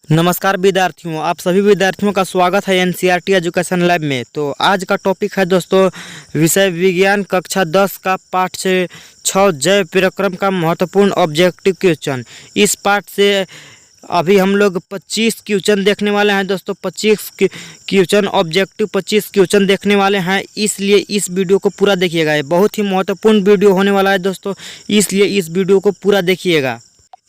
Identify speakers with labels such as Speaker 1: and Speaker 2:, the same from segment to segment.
Speaker 1: नमस्कार विद्यार्थियों, आप सभी विद्यार्थियों का स्वागत है एनसीईआरटी एजुकेशन लैब में। तो आज का टॉपिक है दोस्तों विषय विज्ञान कक्षा 10 का पाठ से 6 जैव प्रक्रम का महत्वपूर्ण ऑब्जेक्टिव क्वेश्चन। इस पाठ से अभी हम लोग 25 क्वेश्चन देखने वाले हैं दोस्तों। 25 क्वेश्चन ऑब्जेक्टिव 25 क्वेश्चन देखने वाले हैं, इसलिए इस वीडियो को पूरा देखिएगा। ये बहुत ही महत्वपूर्ण वीडियो होने वाला है दोस्तों, इसलिए इस वीडियो को पूरा देखिएगा।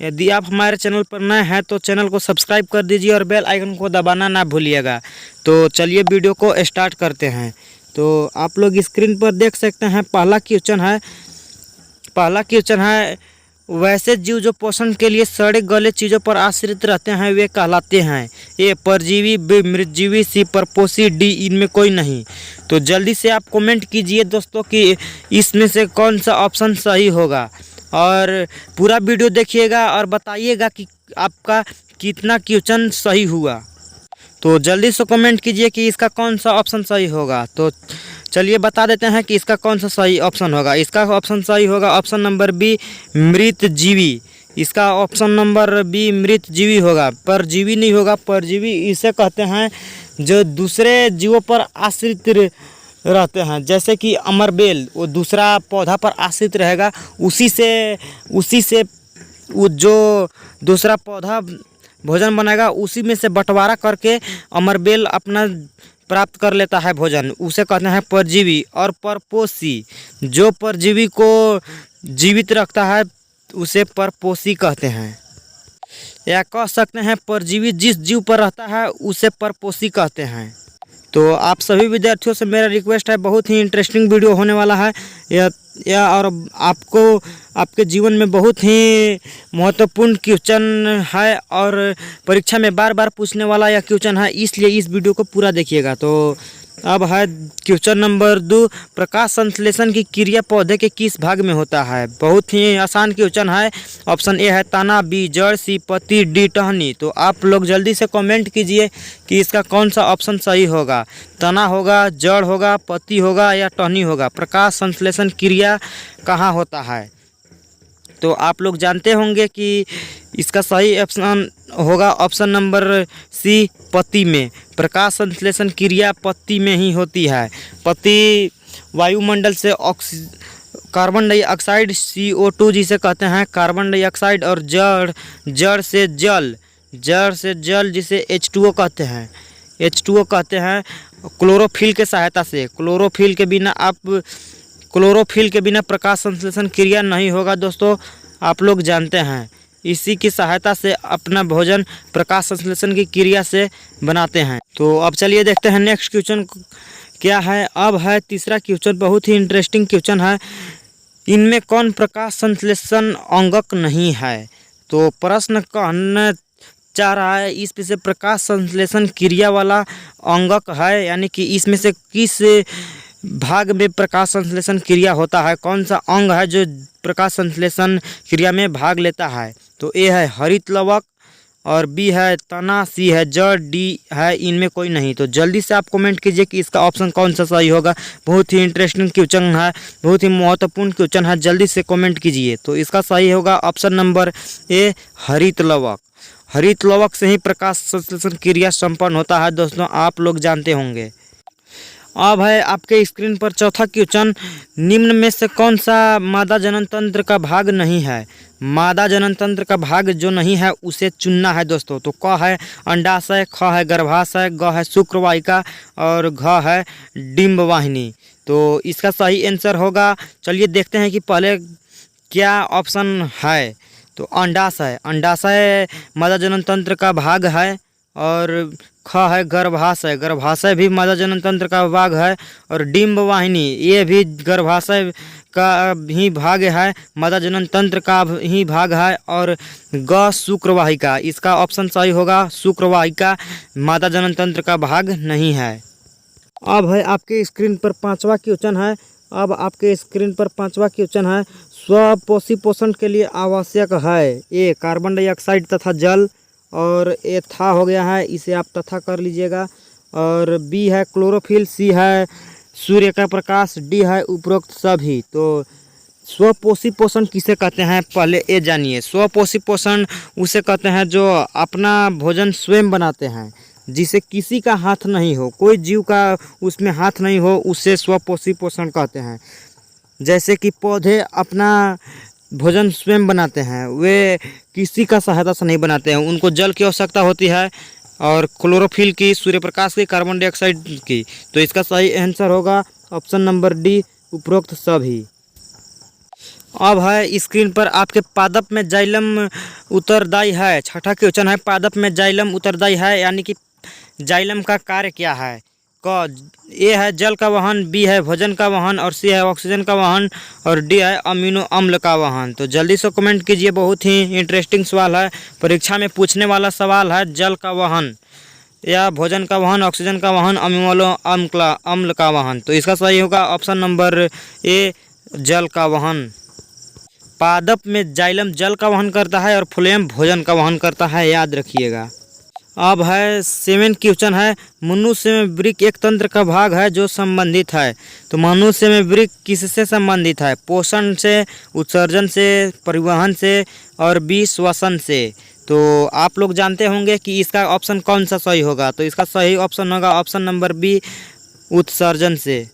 Speaker 1: यदि आप हमारे चैनल पर नए हैं तो चैनल को सब्सक्राइब कर दीजिए और बेल आइकन को दबाना ना भूलिएगा। तो चलिए वीडियो को स्टार्ट करते हैं। तो आप लोग स्क्रीन पर देख सकते हैं पहला क्वेश्चन है वैसे जीव जो पोषण के लिए सड़े गले चीज़ों पर आश्रित रहते हैं वे कहलाते हैं। ए परजीवी, बी मृतजीवी, सी परपोषी, डी इनमें कोई नहीं। तो जल्दी से आप कमेंट कीजिए दोस्तों कि इसमें से कौन सा ऑप्शन सही होगा, और पूरा वीडियो देखिएगा और बताइएगा कि आपका कितना क्वेश्चन सही हुआ। तो जल्दी से कमेंट कीजिए कि इसका कौन सा ऑप्शन सही होगा। तो चलिए बता देते हैं कि इसका कौन सा सही ऑप्शन होगा। इसका ऑप्शन सही होगा ऑप्शन नंबर बी मृतजीवी। इसका ऑप्शन नंबर बी मृतजीवी होगा, परजीवी नहीं होगा। परजीवी इसे कहते हैं जो दूसरे जीवों पर आश्रित रहते हैं, जैसे कि अमरबेल वो दूसरा पौधा पर आश्रित रहेगा, उसी से वो जो दूसरा पौधा भोजन बनाएगा उसी में से बंटवारा करके अमरबेल अपना प्राप्त कर लेता है भोजन, उसे कहते हैं परजीवी। और परपोषी जो परजीवी को जीवित रखता है उसे परपोषी कहते हैं, या कह सकते हैं परजीवी जिस जीव पर रहता है उसे परपोषी कहते हैं। तो आप सभी विद्यार्थियों से मेरा रिक्वेस्ट है, बहुत ही इंटरेस्टिंग वीडियो होने वाला है या और आपको आपके जीवन में बहुत ही महत्वपूर्ण क्वेश्चन है और परीक्षा में बार बार पूछने वाला यह क्वेश्चन है, इसलिए इस वीडियो को पूरा देखिएगा। तो अब है क्वेश्चन नंबर 2, प्रकाश संश्लेषण की क्रिया पौधे के किस भाग में होता है। बहुत ही आसान क्वेश्चन है। ऑप्शन ए है तना, बी जड़, सी पत्ती, डी टहनी। तो आप लोग जल्दी से कमेंट कीजिए कि इसका कौन सा ऑप्शन सही होगा। तना होगा, जड़ होगा, पत्ती होगा या टहनी होगा। प्रकाश संश्लेषण क्रिया कहाँ होता है। तो आप लोग जानते होंगे कि इसका सही ऑप्शन होगा ऑप्शन नंबर सी पत्ती में। प्रकाश संश्लेषण क्रिया पत्ती में ही होती है। पत्ती वायुमंडल से कार्बन डाइऑक्साइड CO2 जिसे कहते हैं कार्बन डाइऑक्साइड, और जड़ से जल जिसे H2O कहते हैं क्लोरोफिल के सहायता से। क्लोरोफिल के बिना प्रकाश संश्लेषण क्रिया नहीं होगा दोस्तों, आप लोग जानते हैं। इसी की सहायता से अपना भोजन प्रकाश संश्लेषण की क्रिया से बनाते हैं। तो अब चलिए देखते हैं नेक्स्ट क्वेश्चन क्या है। अब है तीसरा क्वेश्चन, बहुत ही इंटरेस्टिंग क्वेश्चन है। इनमें कौन प्रकाश संश्लेषण अंगक नहीं है। तो प्रश्न कहना चाह रहा है इसमें से प्रकाश संश्लेषण क्रिया वाला अंगक है, यानी कि इसमें से किस भाग में प्रकाश संश्लेषण क्रिया होता है, कौन सा अंग है जो प्रकाश संश्लेषण क्रिया में भाग लेता है। तो ए है हरित लवक, और बी है तना, सी है जड़, डी है इनमें कोई नहीं। तो जल्दी से आप कमेंट कीजिए कि इसका ऑप्शन कौन सा सही होगा। बहुत ही इंटरेस्टिंग क्वेश्चन है, बहुत ही महत्वपूर्ण क्वेश्चन है, जल्दी से कमेंट कीजिए। तो इसका सही होगा ऑप्शन नंबर ए हरित लवक। हरित लवक से ही प्रकाश संश्लेषण क्रिया संपन्न होता है दोस्तों, आप लोग जानते होंगे। अब है आपके स्क्रीन पर चौथा क्वेश्चन, निम्न में से कौन सा मादा जनन तंत्र का भाग नहीं है। मादा जनन तंत्र का भाग जो नहीं है उसे चुनना है दोस्तों। तो क है अंडाशय, ख है गर्भाशय, ग है शुक्रवाहिका और घ है डिंबवाहिनी। तो इसका सही आंसर होगा, चलिए देखते हैं कि पहले क्या ऑप्शन है। तो अंडाशय मादा जनन तंत्र का भाग है, और ख है गर्भाशय भी मादा जनन तंत्र का भाग है, और डिंबवाहिनी ये भी गर्भाशय का ही भाग है, मादा जनन तंत्र का ही भाग है, और ग शुक्रवाहिका। इसका ऑप्शन सही होगा, शुक्रवाहिका मादा जनन तंत्र का भाग नहीं है। अब है आपके स्क्रीन पर पांचवा क्वेश्चन है। स्वपोषी पोषण के लिए आवश्यक है। ए कार्बन डाइऑक्साइड तथा जल, और ए था हो गया है, इसे आप तथा कर लीजिएगा। और बी है क्लोरोफिल, सी है सूर्य का प्रकाश, डी है उपरोक्त सभी। तो स्वपोषी पोषण किसे कहते हैं, पहले ये जानिए। स्वपोषी पोषण उसे कहते हैं जो अपना भोजन स्वयं बनाते हैं, जिसे किसी का हाथ नहीं हो, कोई जीव का उसमें हाथ नहीं हो, उसे स्वपोषी पोषण कहते हैं। जैसे कि पौधे अपना भोजन स्वयं बनाते हैं, वे किसी का सहायता से नहीं बनाते हैं। उनको जल की आवश्यकता होती है और क्लोरोफिल की, सूर्य प्रकाश की, कार्बन डाइऑक्साइड की। तो इसका सही आंसर होगा ऑप्शन नंबर डी, उपरोक्त सभी। अब है स्क्रीन पर आपके पादप में जाइलम उत्तरदायी है। छठा क्वेश्चन है, पादप में जाइलम उत्तरदायी है, यानी कि जाइलम का कार्य क्या है। क ए है जल का वहन, बी है भोजन का वहन, और सी है ऑक्सीजन का वहन, और डी है अमीनो अम्ल का वहन। तो जल्दी से कमेंट कीजिए, बहुत ही इंटरेस्टिंग सवाल है, परीक्षा में पूछने वाला सवाल है। जल का वहन या भोजन का वहन, ऑक्सीजन का वहन, अमीनो अम्ल का वहन। तो इसका सही होगा ऑप्शन नंबर ए, जल का वहन। पादप में जाइलम जल का वहन करता है और फ्लोएम भोजन का वहन करता है, याद रखिएगा। अब है 7 क्वेश्चन है, मनुष्य में वृक्क एक तंत्र का भाग है जो संबंधित है। तो मनुष्य में वृक्क किससे संबंधित है, पोषण से, उत्सर्जन से, परिवहन से, और बी श्वसन से। तो आप लोग जानते होंगे कि इसका ऑप्शन कौन सा सही होगा। तो इसका सही ऑप्शन होगा ऑप्शन नंबर बी, उत्सर्जन से।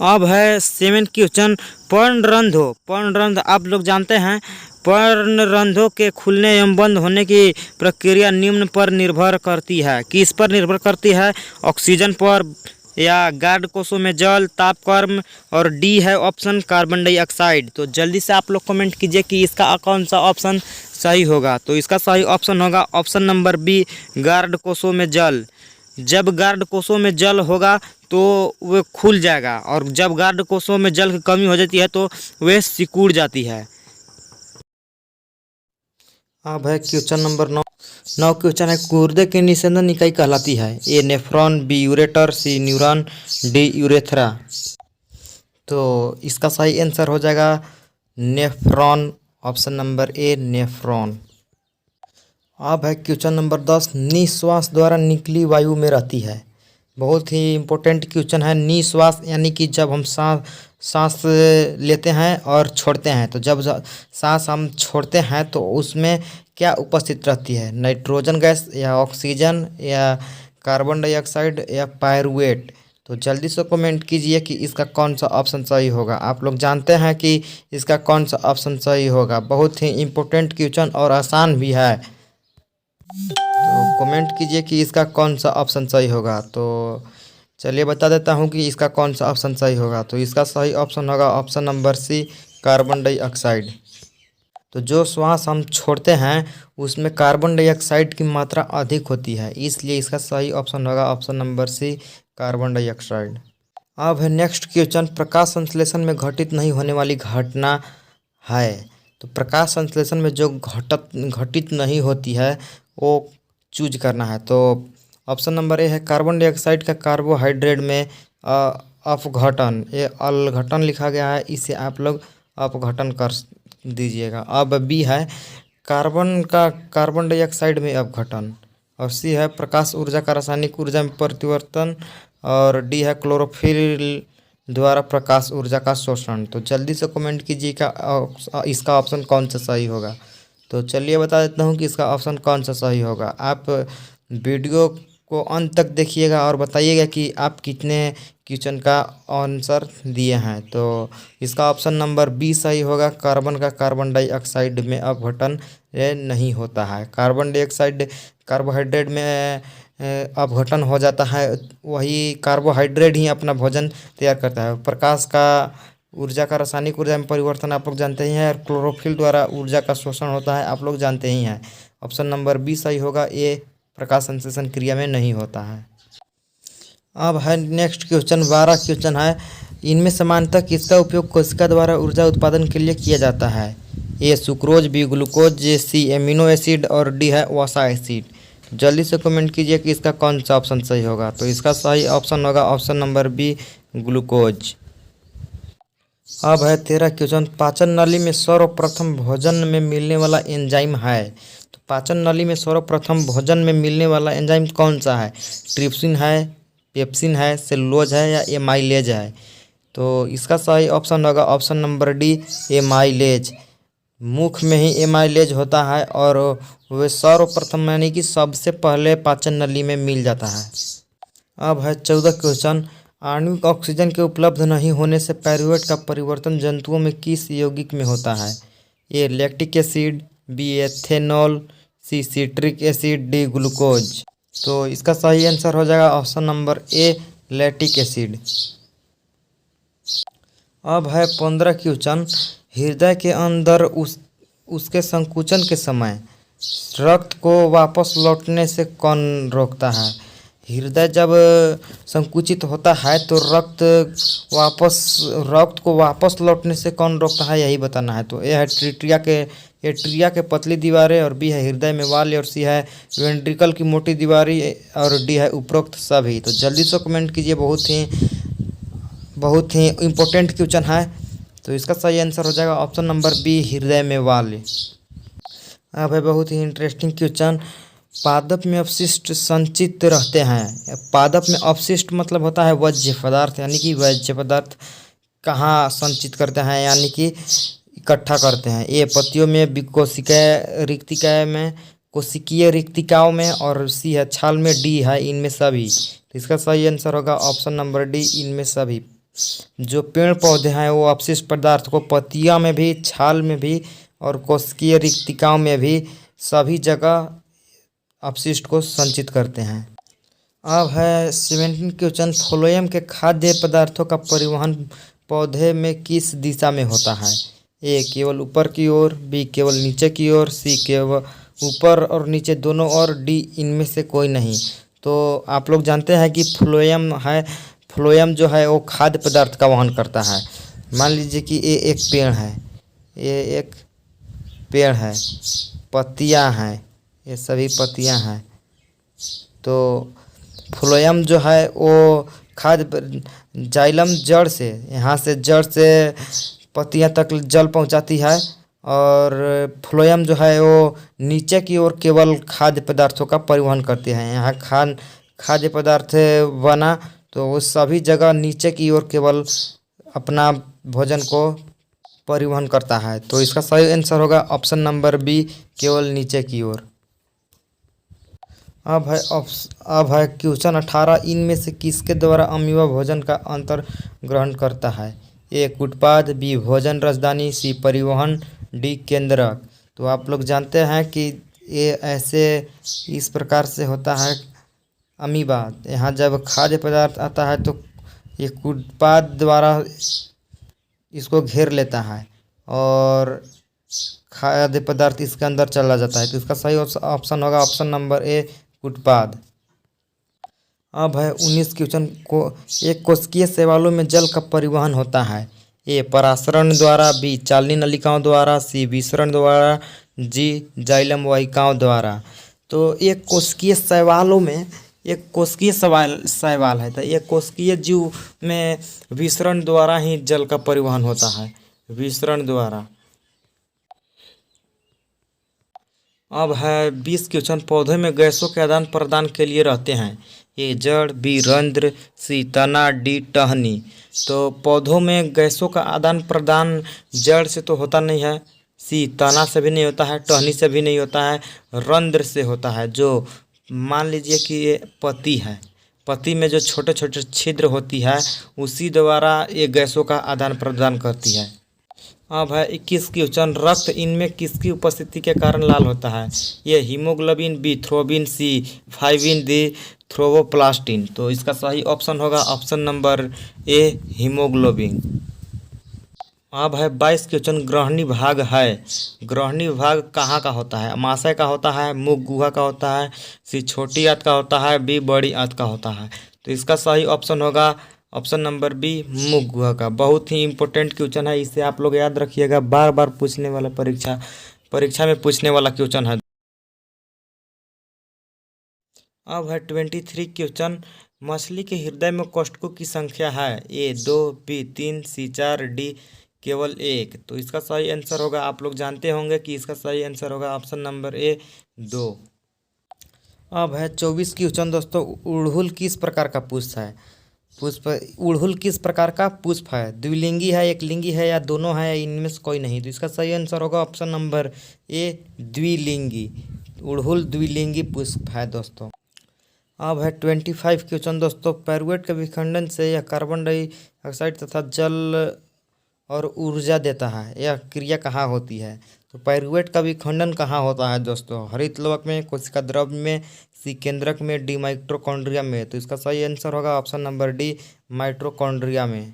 Speaker 1: अब है 7 क्वेश्चन, पर्णरंध्र। पर्णरंध्र आप लोग जानते हैं, पर्णरंध्रों के खुलने एवं बंद होने की प्रक्रिया निम्न पर निर्भर करती है। किस पर निर्भर करती है, ऑक्सीजन पर, या गार्ड कोषों में जल, तापक्रम, और डी है ऑप्शन कार्बन डाइऑक्साइड। तो जल्दी से आप लोग कमेंट कीजिए कि इसका कौन सा ऑप्शन सही होगा। तो इसका सही ऑप्शन होगा ऑप्शन नंबर बी, गार्ड कोषों में जल। जब गार्ड कोषों में जल होगा तो वह खुल जाएगा, और जब गार्ड कोषों में जल की कमी हो जाती है तो वह सिकुड़ जाती है। अब है क्वेश्चन नंबर 9 क्वेश्चन है, गुर्दे की निस्यंदन इकाई कहलाती है। ए नेफ्रॉन, बी यूरेटर, सी न्यूरॉन, डी यूरेथ्रा। तो इसका सही आंसर हो जाएगा नेफ्रॉन, ऑप्शन नंबर ए, नेफ्रॉन। अब है क्वेश्चन नंबर 10, निश्वास द्वारा निकली वायु में रहती है। बहुत ही इम्पोर्टेंट क्वेश्चन है। निश्वास यानी कि जब हम सांस लेते हैं और छोड़ते हैं, तो जब सांस हम छोड़ते हैं तो उसमें क्या उपस्थित रहती है, नाइट्रोजन गैस, या ऑक्सीजन, या कार्बन डाइऑक्साइड, या पायरुवेट। तो जल्दी से कमेंट कीजिए कि इसका कौन सा ऑप्शन सही होगा। आप लोग जानते हैं कि इसका कौन सा ऑप्शन सही होगा। बहुत ही इम्पोर्टेंट क्वेश्चन और आसान भी है। तो कमेंट कीजिए कि इसका कौन सा ऑप्शन सही होगा। तो चलिए बता देता हूँ कि इसका कौन सा ऑप्शन सही होगा। तो इसका सही ऑप्शन होगा option number C, carbon dioxide. तो जो श्वास हम छोड़ते हैं उसमें कार्बन डाइऑक्साइड की मात्रा अधिक होती है, इसलिए इसका सही ऑप्शन होगा option number C, carbon dioxide. अब है नेक्स्ट क्वेश्चन, प्रकाश संश्लेषण में घटित नहीं होने वाली घटना है। तो प्रकाश संश्लेषण में जो घटित नहीं होती है वो चूज करना है। तो ऑप्शन नंबर ए है कार्बन डाइऑक्साइड का कार्बोहाइड्रेट में अपघटन। ये अलघटन लिखा गया है, इसे आप लोग अपघटन कर दीजिएगा। अब बी है कार्बन का कार्बन डाइऑक्साइड में अपघटन, और सी है प्रकाश ऊर्जा का रासायनिक ऊर्जा में परिवर्तन, और डी है क्लोरोफिल द्वारा प्रकाश ऊर्जा का शोषण। तो जल्दी से कमेंट कीजिएगा इसका ऑप्शन कौन सा सही होगा। तो चलिए बता देता हूँ कि इसका ऑप्शन कौन सा सही होगा। आप वीडियो को अंत तक देखिएगा और बताइएगा कि आप कितने क्वेश्चन का आंसर दिए हैं। तो इसका ऑप्शन नंबर बी सही होगा, कार्बन का कार्बन डाइऑक्साइड में अपघटन नहीं होता है। कार्बन डाइऑक्साइड कार्बोहाइड्रेट में अपघटन हो जाता है, वही कार्बोहाइड्रेट ही अपना भोजन तैयार करता है। प्रकाश का ऊर्जा का रासायनिक ऊर्जा में परिवर्तन आप लोग जानते ही हैं, और क्लोरोफिल द्वारा ऊर्जा का शोषण होता है, आप लोग जानते ही हैं। ऑप्शन नंबर बी सही होगा, ये प्रकाश संश्लेषण क्रिया में नहीं होता है। अब है नेक्स्ट क्वेश्चन 12 क्वेश्चन है, इनमें समानतः किसका उपयोग कोशिका द्वारा ऊर्जा उत्पादन के लिए किया जाता है। ए सुक्रोज, बी ग्लूकोज, सी एमिनो एसिड, और डी है वसा एसिड। जल्दी से कमेंट कीजिए कि इसका कौन सा ऑप्शन सही होगा। तो इसका सही ऑप्शन होगा ऑप्शन नंबर बी, ग्लूकोज। अब है 13 क्वेश्चन, पाचन नली में सर्वप्रथम भोजन में मिलने वाला एंजाइम है। तो पाचन नली में सर्वप्रथम भोजन में मिलने वाला एंजाइम कौन सा है, ट्रिप्सिन है, पेप्सिन है, सेलुलोज है, या एमाइलेज है। तो इसका सही ऑप्शन होगा ऑप्शन नंबर डी, एमाइलेज। मुख में ही एमाइलेज होता है और वे सर्वप्रथम यानी कि सबसे पहले पाचन नली में मिल जाता है। अब है 14 क्वेश्चन, आणविक ऑक्सीजन के उपलब्ध नहीं होने से पायरुवेट का परिवर्तन जंतुओं में किस यौगिक में होता है? A lactic acid, B ethanol, C citric acid, D glucose. तो इसका सही आंसर हो जाएगा option number A, lactic acid. अब है 15 क्वेश्चन, हृदय के अंदर उसके संकुचन के समय रक्त को वापस लौटने से कौन रोकता है? हृदय जब संकुचित होता है तो रक्त को वापस लौटने से कौन रोकता है, यही बताना है। तो ए है ट्रिया के पतली दीवारें, और बी है हृदय में वाल्व, और सी है वेंट्रिकल की मोटी दीवारें, और डी है उपरोक्त सभी। तो जल्दी से कमेंट कीजिए, बहुत ही इम्पोर्टेंट क्वेश्चन है। तो इसका सही आंसर हो जाएगा ऑप्शन नंबर बी, हृदय में वाल्व। अब है बहुत ही इंटरेस्टिंग क्वेश्चन, पादप में अपशिष्ट संचित रहते हैं। पादप में अपशिष्ट मतलब होता है वर्ज्य पदार्थ, यानी कि वर्ज्य पदार्थ कहाँ संचित करते हैं, यानी कि इकट्ठा करते हैं। ए पत्तियों में, बी कोशिकीय रिक्तिकाओं में, और सी है छाल में, डी है इनमें सभी। तो इसका सही आंसर होगा ऑप्शन नंबर डी, इनमें सभी। जो पेड़ पौधे हैं वो अपशिष्ट पदार्थ को पत्तियों में भी, छाल में भी और कोशिकीय रिक्तिकाओं में भी सभी जगह अपशिष्ट को संचित करते हैं। अब है 17 क्वेश्चन, फ्लोएम के खाद्य पदार्थों का परिवहन पौधे में किस दिशा में होता है? ए केवल ऊपर की ओर, बी केवल नीचे की ओर, सी केवल ऊपर और नीचे दोनों ओर, डी इनमें से कोई नहीं। तो आप लोग जानते हैं कि फ्लोएम जो है वो खाद्य पदार्थ का वहन करता है। मान लीजिए कि ये एक पेड़ है, पत्तियां हैं, ये सभी पत्तियां हैं। तो फ्लोएम जो है वो जाइलम जड़ से, यहाँ से जड़ से पत्तियां तक जल पहुंचाती है, और फ्लोएम जो है वो नीचे की ओर केवल खाद्य पदार्थों का परिवहन करती है। यहाँ खाद्य पदार्थ बना तो वो सभी जगह नीचे की ओर केवल अपना भोजन को परिवहन करता है। तो इसका सही आंसर होगा ऑप्शन नंबर बी, केवल नीचे की ओर। अब है क्वेश्चन 18, इनमें से किसके द्वारा अमीबा भोजन का अंतर ग्रहण करता है? ए उत्पाद, बी भोजन रसदानी, सी परिवहन, डी केंद्रक। तो आप लोग जानते हैं कि ये ऐसे इस प्रकार से होता है अमीबा। यहाँ जब खाद्य पदार्थ आता है तो ये उत्पाद द्वारा इसको घेर लेता है और खाद्य पदार्थ इसके अंदर चला जाता है। तो इसका सही ऑप्शन होगा ऑप्शन नंबर ए, उत्पाद। अब है 19 क्वेश्चन को, एक कोशिकीय शैवालों में जल का परिवहन होता है। ए परासरण द्वारा, बी चालनी नलिकाओं द्वारा, सी विसरण द्वारा, जी जाइलम वाहिकाओं द्वारा। तो एक कोशिकीय शैवालों में एक कोशिकीय शैवाल है, तो एक कोशिकीय जीव में विसरण द्वारा ही जल का परिवहन होता है, विसरण द्वारा। अब है 20 क्वेश्चन, पौधे में गैसों के आदान प्रदान के लिए रहते हैं। ए जड़, बी रंध्र, सी तना, डी टहनी। तो पौधों में गैसों का आदान प्रदान जड़ से तो होता नहीं है, सी तना से भी नहीं होता है, टहनी से भी नहीं होता है, रंध्र से होता है। जो मान लीजिए कि ये पत्ती है, पत्ती में जो छोटे छोटे छिद्र होती है उसी द्वारा ये गैसों का आदान प्रदान करती है। अब है 21 क्वेश्चन, रक्त इनमें किसकी उपस्थिति के कारण लाल होता है? ये हीमोग्लोबिन, बी थ्रोबिन, सी फाइबिन, डी थ्रोबोप्लास्टिन। तो इसका सही ऑप्शन होगा ऑप्शन नंबर ए, हीमोग्लोबिन। अब है 22 क्वेश्चन, ग्रहणी भाग है, ग्रहणी भाग कहाँ का होता है? अमाशय का होता है, मुख गुहा का होता है, सी छोटी आंत का होता है, बी बड़ी आंत का होता है। तो इसका सही ऑप्शन होगा ऑप्शन नंबर बी, मुख गुहा का। बहुत ही इंपॉर्टेंट क्वेश्चन है, इसे आप लोग याद रखिएगा, बार बार पूछने वाला परीक्षा में पूछने वाला क्वेश्चन है। अब है 23 क्वेश्चन, मछली के हृदय में कोष्ठकों की संख्या है? ए 2, बी 3, सी 4, डी केवल 1। तो इसका सही आंसर होगा, आप लोग जानते होंगे कि इसका सही आंसर होगा ऑप्शन नंबर ए, 2। अब है 24 क्वेश्चन दोस्तों, उड़हुल किस प्रकार का पुष्प है? पुष्प उड़हुल किस प्रकार का पुष्प है? द्विलिंगी है, एकलिंगी है या दोनों है, या इनमें से कोई नहीं? तो इसका सही आंसर होगा ऑप्शन नंबर ए, द्विलिंगी। उड़हुल द्विलिंगी पुष्प है दोस्तों। अब है 25 क्वेश्चन दोस्तों। पाइरूवेट के विखंडन से यह कार्बन डाइऑक्साइड तथा जल और ऊर्जा देता है। यह क्रिया कहाँ होती है? तो पाइरूवेट का विखंडन कहाँ होता है दोस्तों? हरित लवक में, कोशिका द्रव्य में, सिकेंद्रक में, डी माइटोकॉन्ड्रिया में। तो इसका सही आंसर होगा ऑप्शन नंबर डी, माइटोकॉन्ड्रिया में।